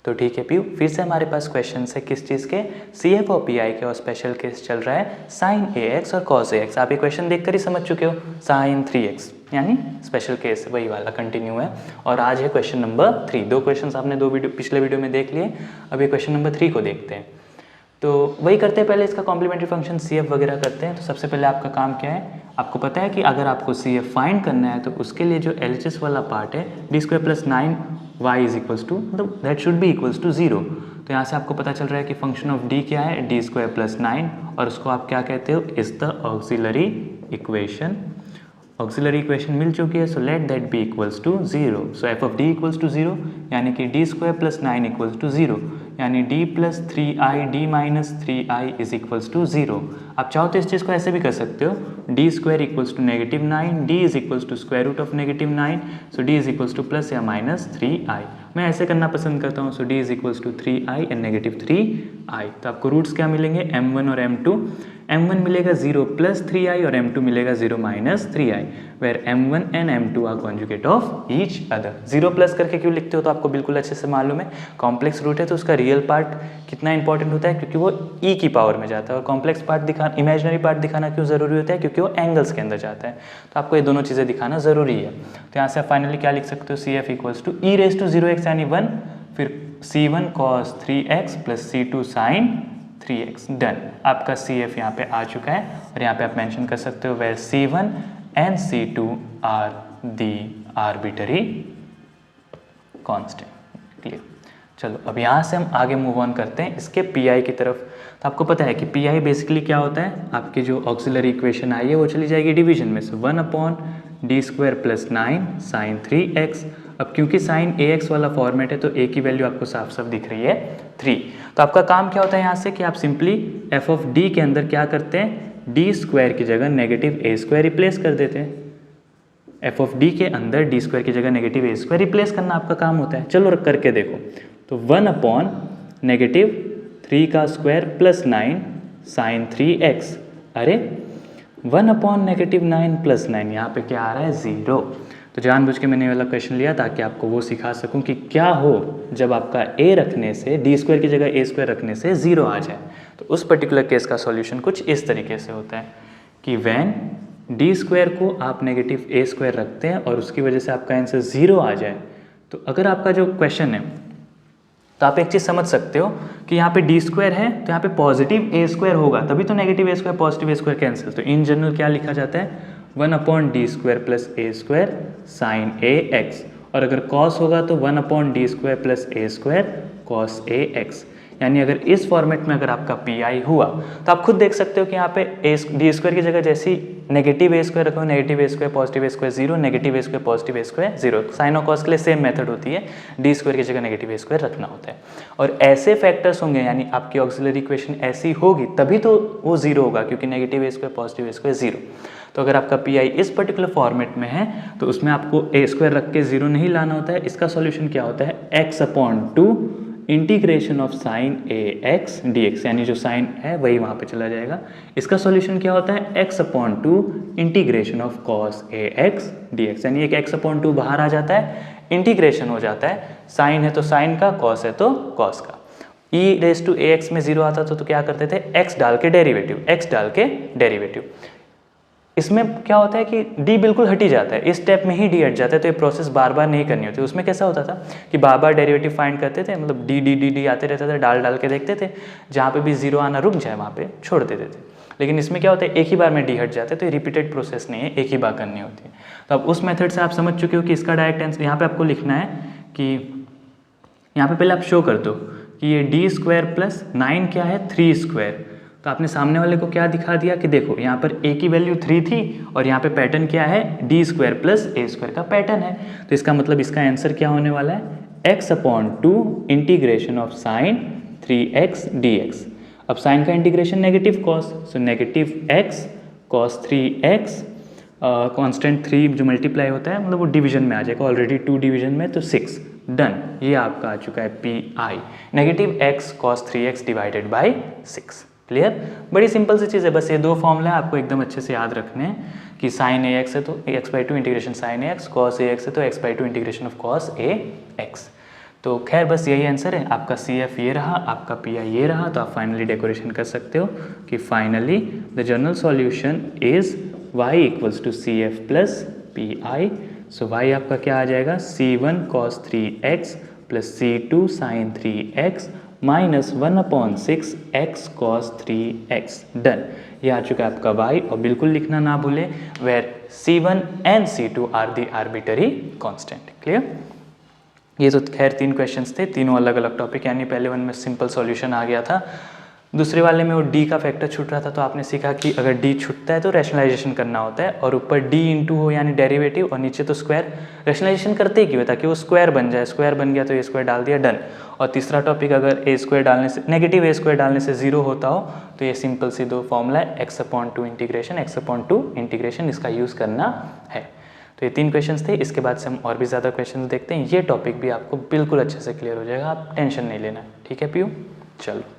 तो ठीक है पीयू, फिर से हमारे पास क्वेश्चन है किस चीज़ के, CF और PI के, और स्पेशल केस चल रहा है sin AX और cos AX। आप ये क्वेश्चन देखकर ही समझ चुके हो, sin 3x यानी स्पेशल केस वही वाला कंटिन्यू है। और आज है क्वेश्चन नंबर 3। दो क्वेश्चन आपने पिछले वीडियो में देख लिए, अब ये क्वेश्चन नंबर 3 को देखते हैं। तो वही करते हैं, पहले इसका कॉम्प्लीमेंट्री फंक्शन CF वगैरह करते हैं। तो सबसे पहले आपका काम क्या है, आपको पता है कि अगर आपको CF फाइंड करना है तो उसके लिए जो LHS वाला पार्ट है d² + 9y is equals to, मतलब that should be equals to 0। तो यहाँ से आपको पता चल रहा है कि फंक्शन ऑफ d क्या है, d² + 9, और उसको आप क्या कहते हो, is the auxiliary equation. Auxiliary equation मिल चुकी है, so let that be equals to 0। So f of d equals to 0 यानी कि d² + 9 इक्वल्स टू 0, यानी d + 3i d - 3i is equals to 0। आप चाहो तो इस चीज़ को ऐसे भी कर सकते हो, d² equals to -9, d is equals to √9, so d is equals to + या -3i। मैं ऐसे करना पसंद करता हूँ, so d is equals to 3i and -3i। तो आपको रूट्स क्या मिलेंगे, m1 और m2। m1 मिलेगा 0 + 3i और m2 मिलेगा 0 - 3i, where m1 and m2 are conjugate of each other. 0 plus करके क्यों लिखते हो तो आपको बिल्कुल अच्छे से मालूम है, कॉम्प्लेक्स रूट है तो उसका रियल पार्ट कितना इंपॉर्टेंट होता है, क्योंकि वो e की पावर में जाता है। और कॉम्प्लेक्स पार्ट दिखाना, इमेजिनरी पार्ट दिखाना क्यों ज़रूरी होता है, क्योंकि वो एंगल्स के अंदर जाता है। तो आपको ये दोनों चीज़ें दिखाना ज़रूरी है। तो यहाँ से आप फाइनली क्या लिख सकते हो, CF इक्वल्स टू e⁻0x यानी 1, फिर C1 cos 3x + C2 sin 3x। Done, आपका CF यहाँ पे आ चुका है। और यहाँ पे आप मेंशन कर सकते हो where C1 and C2 are the arbitrary constant. Clear. चलो अब यहाँ से हम आगे मूव ऑन करते हैं इसके PI की तरफ। तो आपको पता है कि PI बेसिकली क्या होता है, आपकी जो ऑक्सिलरी इक्वेशन आई है वो चली जाएगी डिवीजन में, सो 1/d² + 9 sin 3x। अब क्योंकि sin AX वाला फॉर्मेट है तो a की वैल्यू आपको साफ साफ दिख रही है 3। तो आपका काम क्या होता है यहाँ से कि आप सिंपली f ऑफ d के अंदर क्या करते हैं, d² की जगह -a² रिप्लेस कर देते हैं। f ऑफ d के अंदर d² की जगह -a² रिप्लेस करना आपका काम होता है। चलो करके देखो, तो 1/3² + 9 sin 3x। अरे 1/9 + 9 यहाँ पे क्या आ रहा है, 0। तो जानबूझ के मैंने ये वाला क्वेश्चन लिया ताकि आपको वो सिखा सकूं कि क्या हो जब आपका a रखने से, d² की जगह a² रखने से 0 आ जाए। तो उस पर्टिकुलर केस का सॉल्यूशन कुछ इस तरीके से होता है कि व्हेन d² को आप -a² रखते हैं और उसकी वजह से आपका आंसर 0 आ जाए। तो अगर आपका जो क्वेश्चन है, तो आप एक चीज़ समझ सकते हो कि यहाँ पे d² है तो यहाँ पे पॉजिटिव a² होगा, तभी तो -a² पॉजिटिव a² कैंसिल। तो इन जनरल क्या लिखा जाता है, 1/d² + a² sin ax, और अगर cos होगा तो 1/d² + a² cos ax। यानी अगर इस फॉर्मेट में अगर आपका PI हुआ तो आप खुद देख सकते हो कि यहाँ पे d² की जगह जैसी -a² रखो, -a² positive a² 0, -a² positive a² 0। Sine और कॉस के लिए सेम मेथड होती है, d² की जगह -a² रखना होता है। और ऐसे फैक्टर्स होंगे, यानी आपकी ऑक्सिलरी इक्वेशन ऐसी होगी तभी तो वो 0 होगा, क्योंकि -a² पॉजिटिव a² 0। तो अगर आपका PI इस पर्टिकुलर फॉर्मेट में है तो उसमें आपको a² रख के 0 नहीं लाना होता है। इसका सॉल्यूशन क्या होता है, x/2 integration of sin ax dx, यानी जो साइन है वही वहाँ पे चला जाएगा। इसका सॉल्यूशन क्या होता है, x/2 integration of cos ax dx, यानी एक x/2 बाहर आ जाता है, इंटीग्रेशन हो जाता है, साइन है तो साइन का, cos है तो cos का। e⁻ax में 0 आता था तो क्या करते थे, x डाल के डेरिवेटिव। इसमें क्या होता है कि d बिल्कुल हट ही जाता है, इस स्टेप में ही d हट जाता है, तो ये प्रोसेस बार बार नहीं करनी होती। उसमें कैसा होता था कि बार बार डेरिवेटिव फाइंड करते थे, मतलब d आते रहता था, डाल के देखते थे, जहाँ पे भी 0 आना रुक जाए वहाँ पे छोड़ देते थे। लेकिन इसमें क्या होता है, एक ही बार में d हट जाता है, तो ये रिपीटेड प्रोसेस नहीं है, एक ही बार करनी होती है। तो अब उस मेथड से आप समझ चुके हो कि इसका डायरेक्ट आंसर यहाँ पे आपको लिखना है कि यहाँ पे पहले आप शो कर दो कि ये d² + 9 क्या है, 3²। तो आपने सामने वाले को क्या दिखा दिया कि देखो यहाँ पर a की वैल्यू 3 थी और यहाँ पे पैटर्न क्या है, d² + a² का पैटर्न है। तो इसका मतलब इसका आंसर क्या होने वाला है, x/2 integration of sin 3x dx। अब साइन का इंटीग्रेशन नेगेटिव cos, सो -x cos 3x, कांस्टेंट 3 जो मल्टीप्लाई होता है मतलब वो डिवीजन में आ जाएगा, ऑलरेडी 2 डिवीजन में, तो 6। डन, ये आपका आ चुका है PI, -x cos 3x / 6। Clear, बड़ी सिंपल सी चीज़ है, बस ये दो फॉर्मूला आपको एकदम अच्छे से याद रखने हैं कि sin ax है तो x/2 integration sin ax, cos ax है तो x/2 integration of cos ax। तो खैर बस यही आंसर है, आपका CF ये रहा, आपका PI ये रहा, तो आप फाइनली डेकोरेशन कर सकते हो कि finally the general solution is y equals to CF plus PI। So y आपका क्या आ जाएगा, C1 cos 3x plus C2 sin 3x minus 1/6 x cos 3x। Done, ये आ चुका है आपका y। और बिल्कुल लिखना ना भूले where C1 and C2 are the arbitrary constant. Clear? ये तो खैर 3 क्वेश्चंस थे, तीनों अलग अलग टॉपिक, यानी पहले वन में सिंपल सॉल्यूशन आ गया था, दूसरे वाले में वो d का फैक्टर छूट रहा था। तो आपने सीखा कि अगर d छूटता है तो रैशनलाइजेशन करना होता है, और ऊपर d इंटू हो यानी डेरिवेटिव, और नीचे तो स्क्वायर। रैशनलाइजेशन करते ही क्यों, ताकि वो स्क्वायर बन जाए, स्क्वायर बन गया तो ये स्क्वायर डाल दिया, डन। और तीसरा टॉपिक, अगर a स्क्वायर डालने से नेगेटिव a स्क्वायर डालने से 0 होता हो तो ये सिंपल सी दो फॉर्मूला है, x/2 इंटीग्रेशन, x/2 इंटीग्रेशन, इसका यूज़ करना है। तो ये 3 क्वेश्चंस थे, इसके बाद से हम और भी ज़्यादा क्वेश्चंस देखते हैं। ये टॉपिक भी आपको बिल्कुल अच्छे से क्लियर हो जाएगा, आप टेंशन नहीं लेना, ठीक है पीयू? चलो।